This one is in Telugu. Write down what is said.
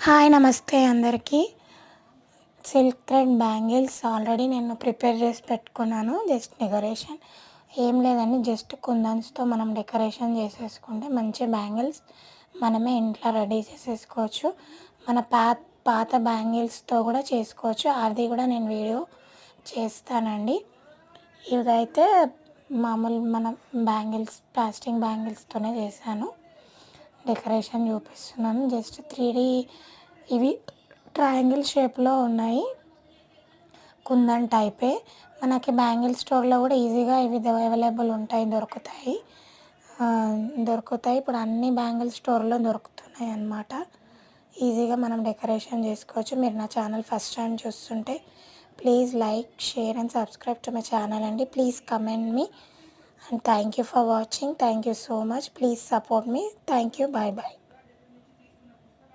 హాయ్ నమస్తే అందరికీ. సిల్క్ థ్రెడ్ బ్యాంగిల్స్ ఆల్రెడీ నేను ప్రిపేర్ చేసి పెట్టుకున్నాను. జస్ట్ డెకరేషన్ ఏం లేదండి, జస్ట్ కుందన్స్తో మనం డెకరేషన్ చేసేసుకుంటే మంచి బ్యాంగిల్స్ మనమే ఇంట్లో రెడీ చేసేసుకోవచ్చు. మన పాత బ్యాంగిల్స్తో కూడా చేసుకోవచ్చు. అది కూడా నేను వీడియో చేస్తానండి. ఇదైతే మామూలు మన బ్యాంగిల్స్ ప్లాస్టిక్ బ్యాంగిల్స్తోనే చేశాను. డెకరేషన్ చూపిస్తున్నాను. జస్ట్ 3D ఇవి ట్రయాంగిల్ షేప్లో ఉన్నాయి, కుందన్ టైపే. మనకి బ్యాంగిల్ స్టోర్లో కూడా ఈజీగా ఇవి అవైలబుల్ ఉంటాయి, దొరుకుతాయి. ఇప్పుడు అన్ని బ్యాంగిల్ స్టోర్లో దొరుకుతున్నాయి అన్నమాట. ఈజీగా మనం డెకరేషన్ చేసుకోవచ్చు. మీరు నా ఛానల్ ఫస్ట్ టైం చూస్తుంటే please like, share and subscribe to my channel అండి. ప్లీజ్ కమెంట్ మీ and thank you for watching. Thank you so much. Please support me. Thank you. Bye bye.